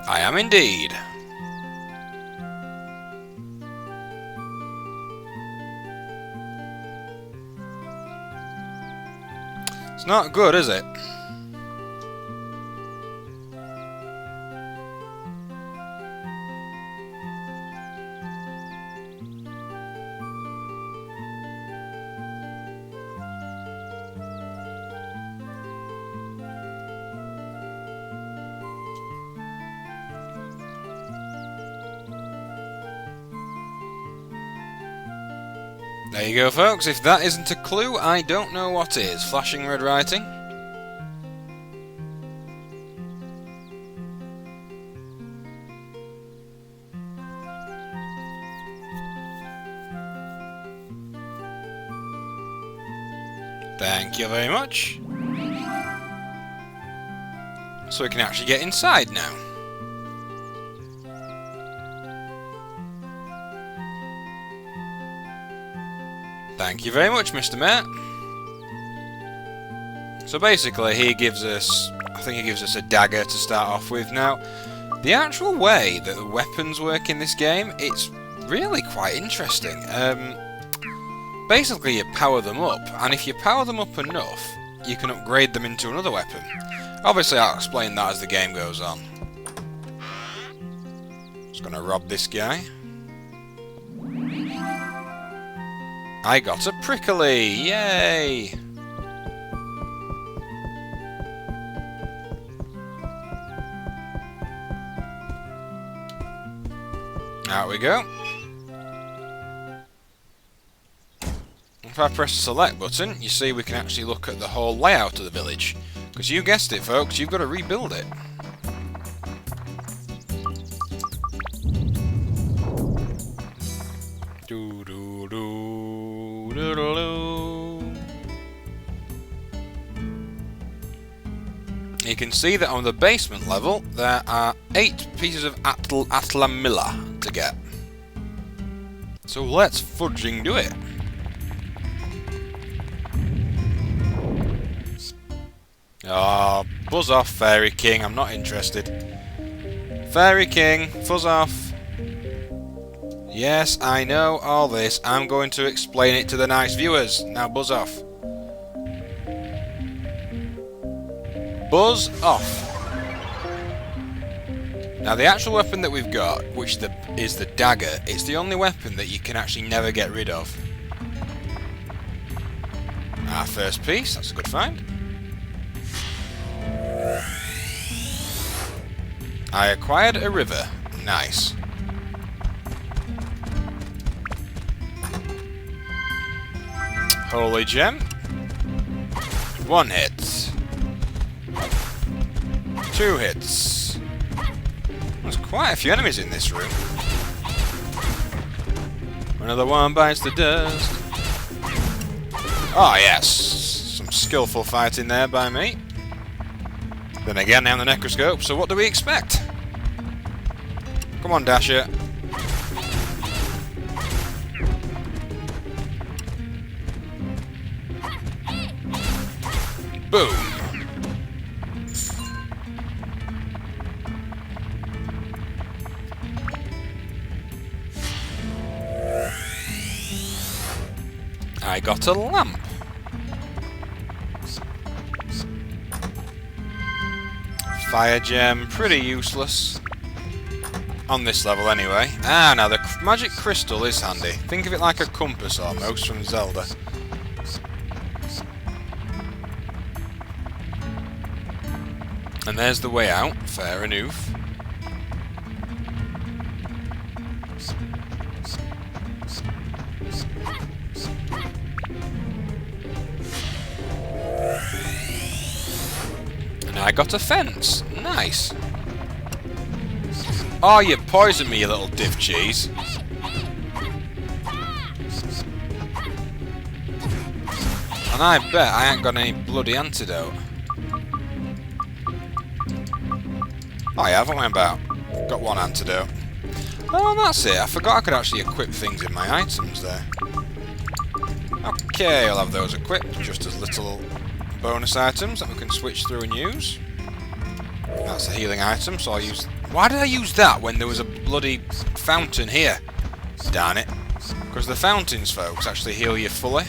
I am indeed. It's not good, is it? There you go, folks. If that isn't a clue, I don't know what is. Flashing red writing. Thank you very much. So we can actually get inside now. Thank you very much, Mr. Mayor. So basically, he gives us, I think he gives us a dagger to start off with. Now, the actual way that the weapons work in this game, it's really quite interesting. Basically, you power them up, and if you power them up enough, you can upgrade them into another weapon. Obviously, I'll explain that as the game goes on. Just gonna rob this guy. I got a prickly! Yay! Out we go. If I press the select button, you see we can actually look at the whole layout of the village. Because you guessed it, folks, you've got to rebuild it. You can see that on the basement level there are 8 pieces of atlamilla to get. So let's fudging do it. Oh, buzz off, Fairy King, I'm not interested. Fairy King, fuzz off. Yes, I know all this. I'm going to explain it to the nice viewers. Now buzz off. Buzz off. Now the actual weapon that we've got, which is the dagger, it's the only weapon that you can actually never get rid of. Our first piece, that's a good find. I acquired a river. Nice. Holy gem. 1 hit. 2 hits. There's quite a few enemies in this room. Another one bites the dust. Oh yes, some skillful fighting there by me. Then again, I'm the Necroscope, so what do we expect? Come on, Dasher. Boom. I got a lamp. Fire gem, pretty useless. On this level anyway. Ah, now the magic crystal is handy. Think of it like a compass almost from Zelda. And there's the way out, fair enough. And I got a fence. Nice. Oh, you poisoned me, you little div cheese. And I bet I ain't got any bloody antidote. Oh, yeah, haven't we about? Got 1 antidote. Oh, that's it. I forgot I could actually equip things in my items there. Okay, I'll have those equipped, just as little bonus items that we can switch through and use. That's a healing item, so I'll use Why did I use that when there was a bloody fountain here? Darn it. Because the fountains, folks, actually heal you fully.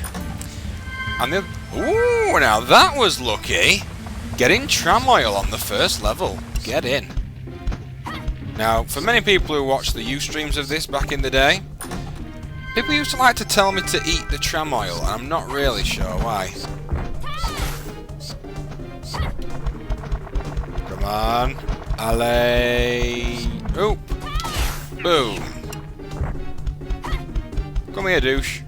And the... Ooh, now that was lucky! Getting tram oil on the first level. Get in. Now, for many people who watched the Ustreams of this back in the day, people used to like to tell me to eat the tram oil, and I'm not really sure why. Come on. Alley. Oh. Boom. Come here, douche.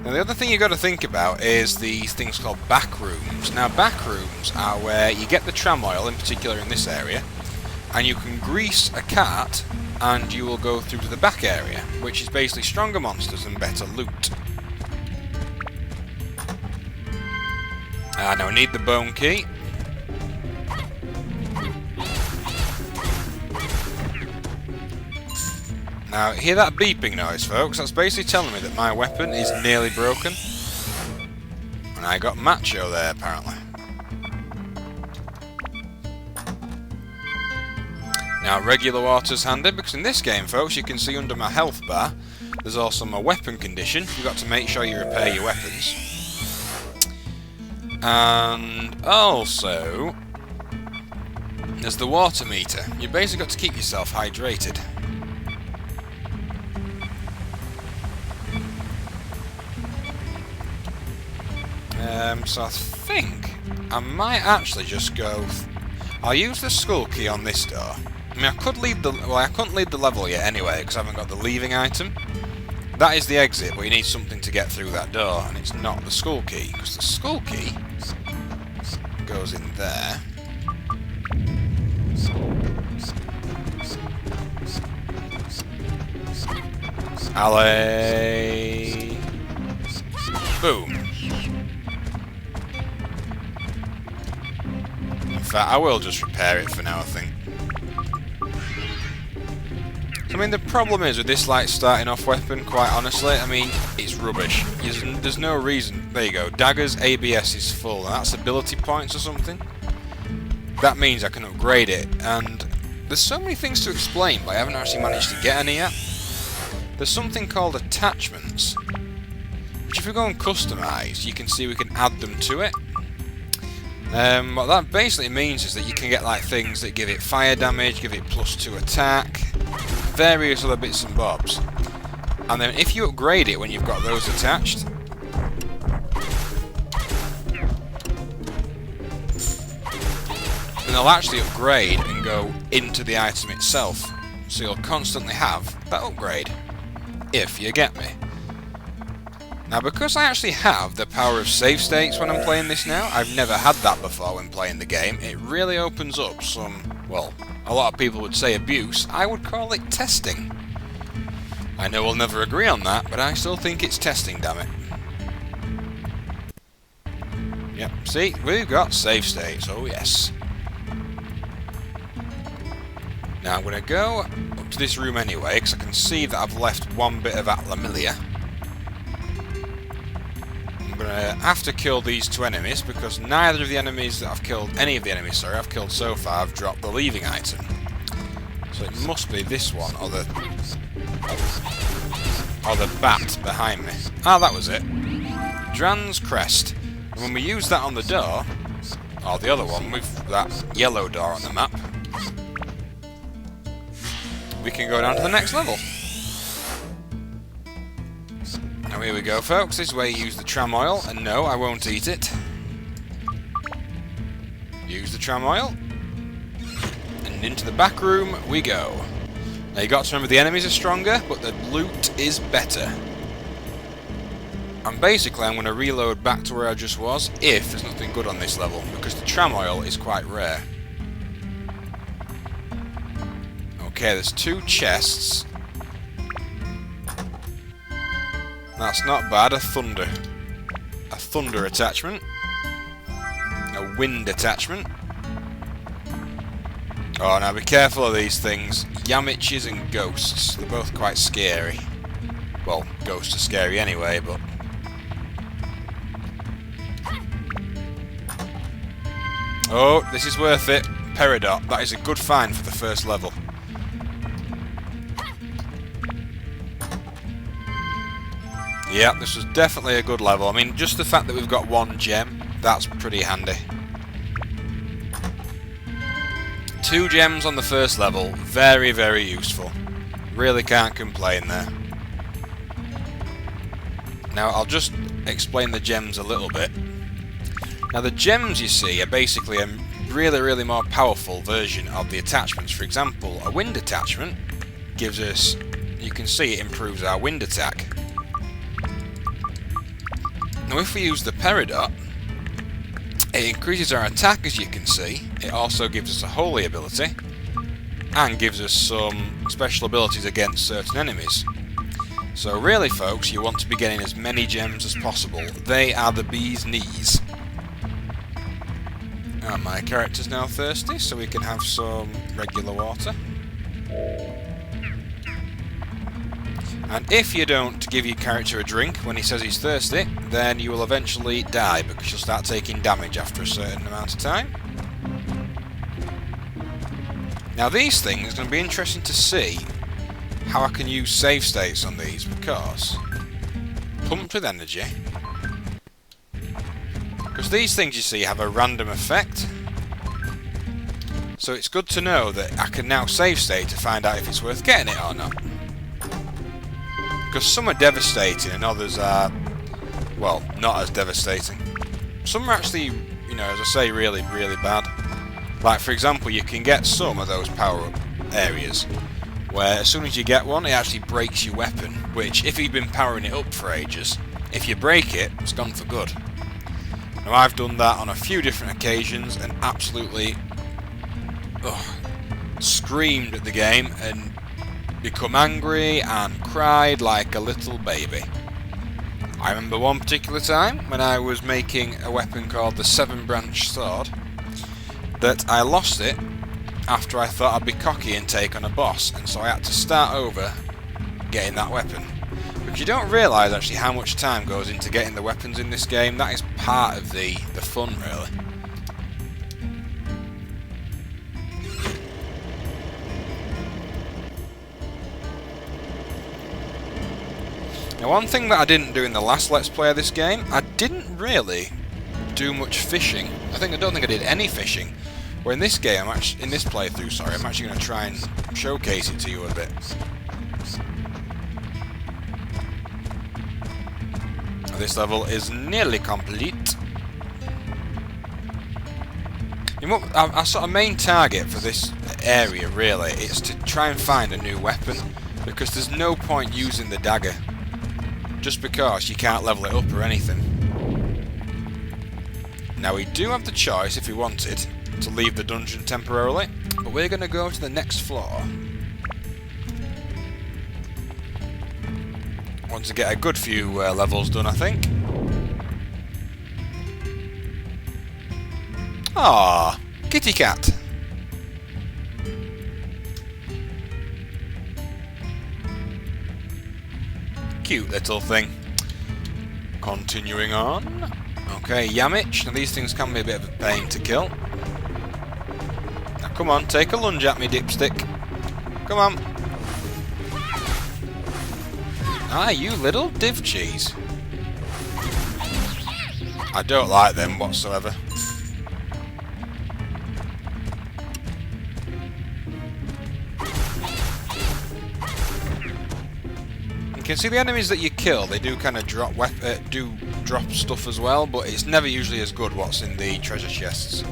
Now, the other thing you've got to think about is these things called back rooms. Now, back rooms are where you get the tram oil, in particular in this area, and you can grease a cart, and you will go through to the back area, which is basically stronger monsters and better loot. Now we need the bone key. Now, hear that beeping noise, folks? That's basically telling me that my weapon is nearly broken. And I got macho there, apparently. Now, regular water's handy, because in this game, folks, you can see under my health bar, there's also my weapon condition. You've got to make sure you repair your weapons. And also, there's the water meter. You've basically got to keep yourself hydrated. So I think I might actually just go... I'll use the skull key on this door. I mean, I could leave the... Well, I couldn't leave the level yet anyway, because I haven't got the leaving item. That is the exit, but you need something to get through that door, and it's not the skull key, because the skull key goes in there. Alley. Boom. In fact, I will just repair it for now, I think. I mean, the problem is with this, like, starting off weapon, quite honestly, I mean, it's rubbish. There's no reason. There you go. Dagger's ABS is full, and that's ability points or something. That means I can upgrade it, and there's so many things to explain, but I haven't actually managed to get any yet. There's something called attachments, which if we go and customize, you can see we can add them to it. What that basically means is that you can get like things that give it fire damage, give it +2 attack, various other bits and bobs. And then if you upgrade it when you've got those attached, then they'll actually upgrade and go into the item itself. So you'll constantly have that upgrade, if you get me. Now, because I actually have the power of save states when I'm playing this now, I've never had that before when playing the game, it really opens up some, well, a lot of people would say abuse, I would call it testing. I know we'll never agree on that, but I still think it's testing, damn it. Yep, see, we've got save states, oh yes. Now I'm going to go up to this room anyway, because I can see that I've left one bit of Atlamilia. I'm going to have to kill these two enemies, because neither of the enemies that I've killed, any of the enemies, sorry, I've killed so far have dropped the leaving item. So it must be this one, or the bat behind me. Ah, that was it. Dran's Crest. And when we use that on the door, or the other one, with that yellow door on the map, we can go down to the next level. Now here we go, folks. This is where you use the tram oil, and no, I won't eat it. Use the tram oil, and into the back room we go. Now you got to remember the enemies are stronger, but the loot is better. And basically I'm going to reload back to where I just was, if there's nothing good on this level, because the tram oil is quite rare. Okay, there's 2 chests. That's not bad, a thunder attachment. A wind attachment. Oh, now be careful of these things. Yamiches and ghosts. They're both quite scary. Well, ghosts are scary anyway, but... Oh, this is worth it. Peridot. That is a good find for the first level. Yeah, this was definitely a good level. I mean, just the fact that we've got one gem, that's pretty handy. 2 gems on the first level, very, very useful. Really can't complain there. Now, I'll just explain the gems a little bit. Now, the gems, you see, are basically a really, really more powerful version of the attachments. For example, a wind attachment gives us, you can see it improves our wind attack. Now, if we use the Peridot, it increases our attack, as you can see. It also gives us a holy ability, and gives us some special abilities against certain enemies. So really, folks, you want to be getting as many gems as possible. They are the bee's knees. And my character's now thirsty, so we can have some regular water. And if you don't give your character a drink when he says he's thirsty, then you will eventually die, because you'll start taking damage after a certain amount of time. Now, these things are going to be interesting to see how I can use save states on these, because pumped with energy. Because these things, you see, have a random effect. So it's good to know that I can now save state to find out if it's worth getting it or not. Because some are devastating and others are, well, not as devastating. Some are actually, you know, as I say, really, really bad. Like, for example, you can get some of those power-up areas where as soon as you get one, it actually breaks your weapon, which, if you've been powering it up for ages, if you break it, it's gone for good. Now, I've done that on a few different occasions and absolutely screamed at the game and become angry and cried like a little baby. I remember one particular time when I was making a weapon called the 7-branch sword, that I lost it after I thought I'd be cocky and take on a boss, and so I had to start over getting that weapon. Because you don't realise actually how much time goes into getting the weapons in this game. That is part of the fun, really. Now, one thing that I didn't do in the last Let's Play of this game, I didn't really do much fishing. I don't think I did any fishing. Where in this game, in this playthrough, sorry, I'm actually going to try and showcase it to you a bit. Now, this level is nearly complete. You know, our sort of main target for this area, really, is to try and find a new weapon, because there's no point using the dagger, just because you can't level it up or anything. Now, we do have the choice, if we wanted, to leave the dungeon temporarily, but we're going to go to the next floor. Want to get a good few levels done, I think. Ah, kitty cat. Cute little thing. Continuing on. Okay, Yamich. Now, these things can be a bit of a pain to kill. Now, come on, take a lunge at me, dipstick. Come on. Ah, you little div cheese. I don't like them whatsoever. You can see the enemies that you kill, they do kind of drop drop stuff as well, but it's never usually as good what's in the treasure chests.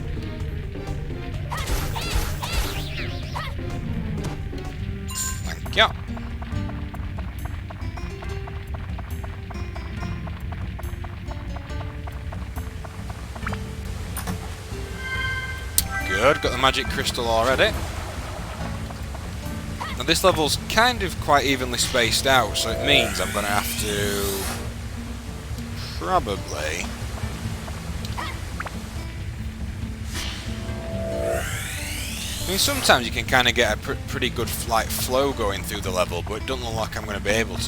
Thank you. Good, got the magic crystal already. Now, this level's kind of quite evenly spaced out, so it means I'm going to have to probably I mean, sometimes you can kind of get a pretty good flow going through the level, but it doesn't look like I'm going to be able to.